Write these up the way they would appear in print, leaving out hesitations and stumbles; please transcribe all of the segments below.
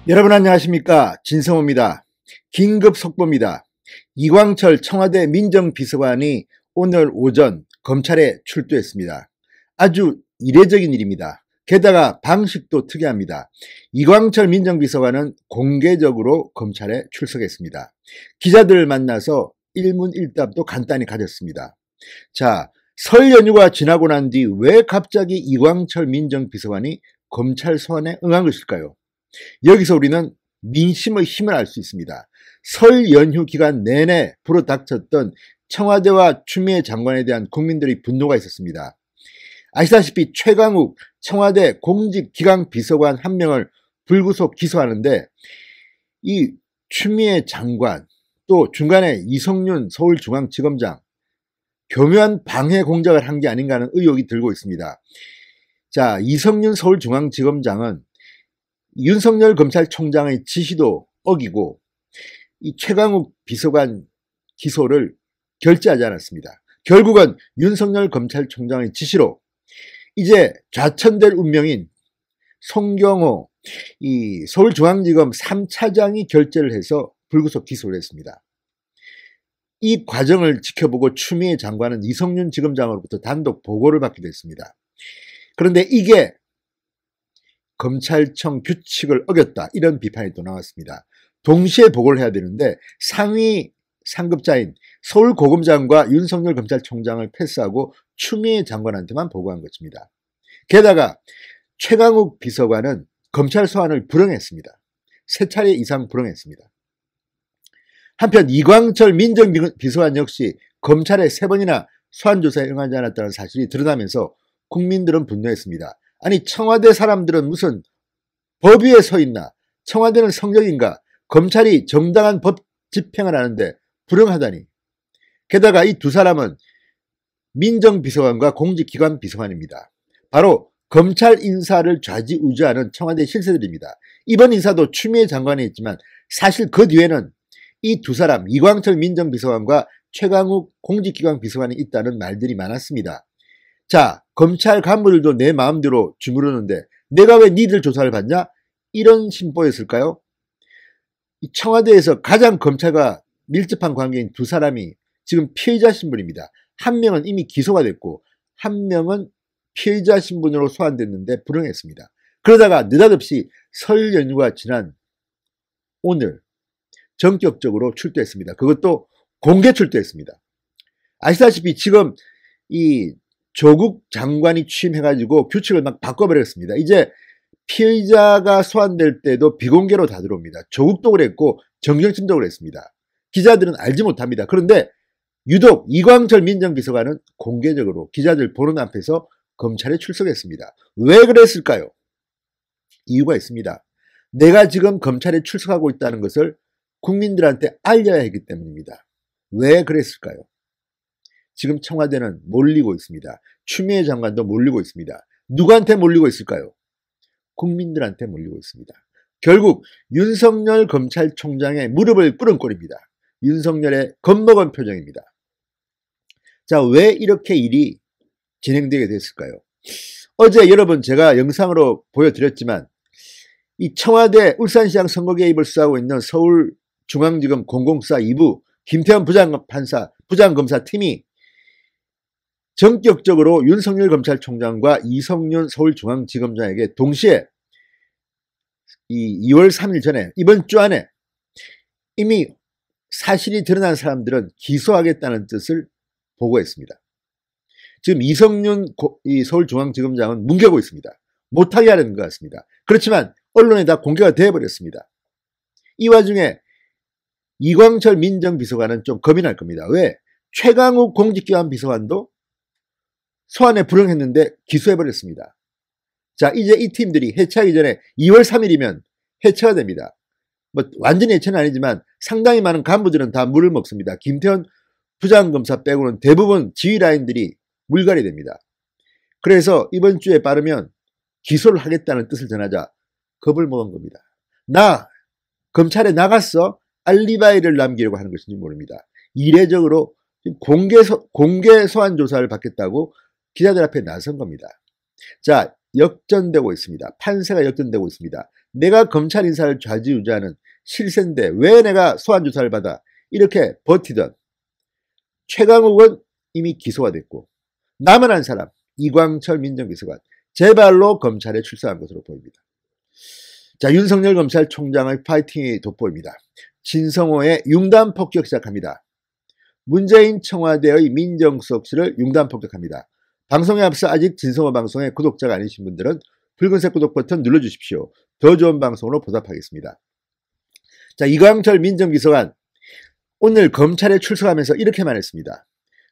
여러분 안녕하십니까, 진성호입니다. 긴급 속보입니다. 이광철 청와대 민정비서관이 오늘 오전 검찰에 출두했습니다. 아주 이례적인 일입니다. 게다가 방식도 특이합니다. 이광철 민정비서관은 공개적으로 검찰에 출석했습니다. 기자들을 만나서 일문일답도 간단히 가졌습니다. 자, 설 연휴가 지나고 난 뒤 왜 갑자기 이광철 민정비서관이 검찰 소환에 응한 것일까요? 여기서 우리는 민심의 힘을 알 수 있습니다. 설 연휴 기간 내내 불어닥쳤던 청와대와 추미애 장관에 대한 국민들의 분노가 있었습니다. 아시다시피 최강욱 청와대 공직기강 비서관 한 명을 불구속 기소하는데 이 추미애 장관 또 중간에 이성윤 서울중앙지검장 교묘한 방해 공작을 한 게 아닌가 하는 의혹이 들고 있습니다. 자, 이성윤 서울중앙지검장은 윤석열 검찰총장의 지시도 어기고 이 최강욱 비서관 기소를 결재하지 않았습니다. 결국은 윤석열 검찰총장의 지시로 이제 좌천될 운명인 송경호 이 서울중앙지검 3차장이 결재를 해서 불구속 기소를 했습니다. 이 과정을 지켜보고 추미애 장관은 이성윤 지검장으로부터 단독 보고를 받기도 했습니다. 그런데 이게 검찰청 규칙을 어겼다, 이런 비판이 또 나왔습니다. 동시에 보고를 해야 되는데 상위 상급자인 서울고검장과 윤석열 검찰총장을 패스하고 추미애 장관한테만 보고한 것입니다. 게다가 최강욱 비서관은 검찰 소환을 불응했습니다. 3차례 이상 불응했습니다. 한편 이광철 민정비서관 역시 검찰에 3번이나 소환조사에 응하지 않았다는 사실이 드러나면서 국민들은 분노했습니다. 아니, 청와대 사람들은 무슨 법 위에 서 있나? 청와대는 성적인가? 검찰이 정당한 법 집행을 하는데 불응하다니. 게다가 이 두 사람은 민정비서관과 공직기관 비서관입니다. 바로 검찰 인사를 좌지우지하는 청와대 실세들입니다. 이번 인사도 추미애 장관이 있지만 사실 그 뒤에는 이 두 사람, 이광철 민정비서관과 최강욱 공직기관 비서관이 있다는 말들이 많았습니다. 자, 검찰 간부들도 내 마음대로 주무르는데 내가 왜 니들 조사를 받냐? 이런 심보였을까요? 이 청와대에서 가장 검찰과 밀접한 관계인 두 사람이 지금 피해자 신분입니다. 한 명은 이미 기소가 됐고 한 명은 피해자 신분으로 소환됐는데 불응했습니다. 그러다가 느닷없이 설 연휴가 지난 오늘 전격적으로 출두했습니다. 그것도 공개 출두했습니다. 아시다시피 지금 이 조국 장관이 취임해가지고 규칙을 막 바꿔버렸습니다. 이제 피의자가 소환될 때도 비공개로 다 들어옵니다. 조국도 그랬고 정경심도 그랬습니다. 기자들은 알지 못합니다. 그런데 유독 이광철 민정비서관은 공개적으로 기자들 보는 앞에서 검찰에 출석했습니다. 왜 그랬을까요? 이유가 있습니다. 내가 지금 검찰에 출석하고 있다는 것을 국민들한테 알려야 했기 때문입니다. 왜 그랬을까요? 지금 청와대는 몰리고 있습니다. 추미애 장관도 몰리고 있습니다. 누구한테 몰리고 있을까요? 국민들한테 몰리고 있습니다. 결국 윤석열 검찰총장의 무릎을 꿇은 꼴입니다. 윤석열의 겁먹은 표정입니다. 자, 왜 이렇게 일이 진행되게 됐을까요? 어제 여러분 제가 영상으로 보여드렸지만 이 청와대 울산시장 선거 개입을 수사하고 있는 서울중앙지검 공공수사 2부 김태현 부장검사 팀이 전격적으로 윤석열 검찰총장과 이성윤 서울중앙지검장에게 동시에 이 2월 3일 전에 이번 주 안에 이미 사실이 드러난 사람들은 기소하겠다는 뜻을 보고했습니다. 지금 이성윤 서울중앙지검장은 뭉개고 있습니다. 못하게 하려는 것 같습니다. 그렇지만 언론에 다 공개가 되어버렸습니다. 이 와중에 이광철 민정비서관은 좀 겁이 날 겁니다. 왜? 최강욱 공직기관 비서관도 소환에 불응했는데 기소해버렸습니다. 자, 이제 이 팀들이 해체하기 전에 2월 3일이면 해체가 됩니다. 뭐 완전히 해체는 아니지만 상당히 많은 간부들은 다 물을 먹습니다. 김태현 부장검사 빼고는 대부분 지휘 라인들이 물갈이 됩니다. 그래서 이번 주에 빠르면 기소를 하겠다는 뜻을 전하자 겁을 먹은 겁니다. 나 검찰에 나갔어? 알리바이를 남기려고 하는 것인지 모릅니다. 이례적으로 공개 소환 조사를 받겠다고 기자들 앞에 나선 겁니다. 자, 역전되고 있습니다. 판세가 역전되고 있습니다. 내가 검찰 인사를 좌지우지하는 실세인데 왜 내가 소환조사를 받아 이렇게 버티던 최강욱은 이미 기소가 됐고 남은 한 사람 이광철 민정비서관 제발로 검찰에 출석한 것으로 보입니다. 자, 윤석열 검찰총장의 파이팅이 돋보입니다. 진성호의 융단 폭격 시작합니다. 문재인 청와대의 민정수석실을 융단 폭격합니다. 방송에 앞서 아직 진성호 방송의 구독자가 아니신 분들은 붉은색 구독 버튼 눌러주십시오. 더 좋은 방송으로 보답하겠습니다. 자, 이광철 민정비서관 오늘 검찰에 출석하면서 이렇게 말했습니다.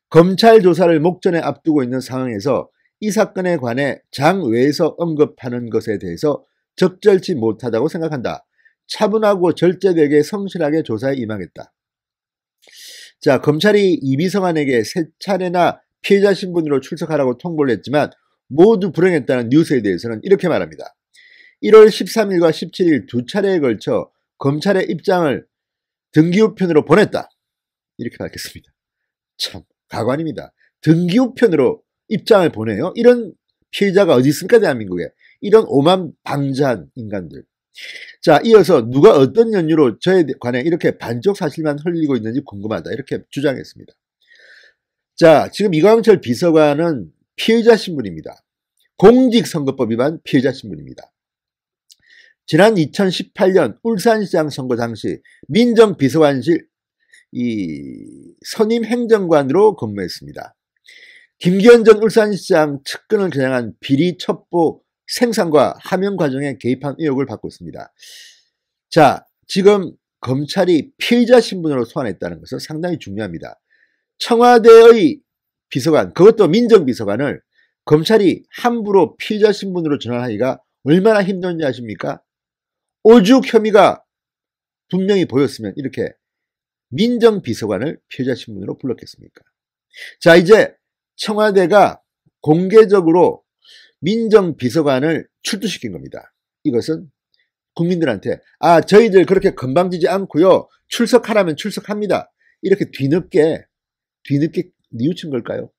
검찰 조사를 목전에 앞두고 있는 상황에서 이 사건에 관해 장외에서 언급하는 것에 대해서 적절치 못하다고 생각한다. 차분하고 절제되게 성실하게 조사에 임하겠다. 자, 검찰이 이 비서관에게 3차례나 피해자 신분으로 출석하라고 통보를 했지만 모두 불응했다는 뉴스에 대해서는 이렇게 말합니다. 1월 13일과 17일 2차례에 걸쳐 검찰의 입장을 등기우편으로 보냈다. 이렇게 밝혔습니다. 참 가관입니다. 등기우편으로 입장을 보내요? 이런 피해자가 어디 있습니까? 대한민국에. 이런 오만방자한 인간들. 자, 이어서 누가 어떤 연유로 저에 관해 이렇게 반쪽 사실만 흘리고 있는지 궁금하다. 이렇게 주장했습니다. 자, 지금 이광철 비서관은 피해자 신분입니다. 공직선거법 위반 피해자 신분입니다. 지난 2018년 울산시장 선거 당시 민정비서관실 선임 행정관으로 근무했습니다. 김기현 전 울산시장 측근을 겨냥한 비리 첩보 생산과 하명 과정에 개입한 의혹을 받고 있습니다. 자, 지금 검찰이 피해자 신분으로 소환했다는 것은 상당히 중요합니다. 청와대의 비서관, 그것도 민정비서관을 검찰이 함부로 피해자 신분으로 전환하기가 얼마나 힘든지 아십니까? 오죽 혐의가 분명히 보였으면 이렇게 민정비서관을 피해자 신분으로 불렀겠습니까? 자, 이제 청와대가 공개적으로 민정비서관을 출두시킨 겁니다. 이것은 국민들한테 저희들 그렇게 건방지지 않고요. 출석하라면 출석합니다. 이렇게 뒤늦게 뉘우친 걸까요?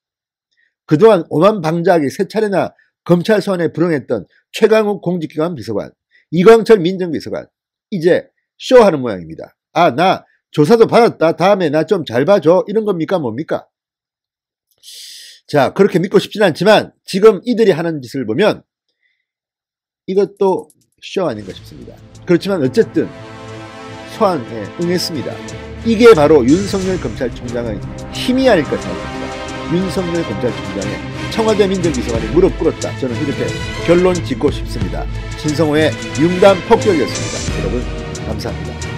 그동안 오만방자하게 3차례나 검찰 소환에 불응했던 최강욱 공직기관 비서관, 이광철 민정비서관 이제 쇼하는 모양입니다. 나 조사도 받았다. 다음에 나 좀 잘 봐줘. 이런 겁니까? 뭡니까? 자, 그렇게 믿고 싶진 않지만 지금 이들이 하는 짓을 보면 이것도 쇼 아닌가 싶습니다. 그렇지만 어쨌든 소환에 응했습니다. 이게 바로 윤석열 검찰총장의 힘이 아닐까 생각합니다. 윤석열 검찰총장의 청와대 민정비서관이 무릎 꿇었다. 저는 이렇게 결론 짓고 싶습니다. 진성호의 융단 폭격이었습니다. 여러분 감사합니다.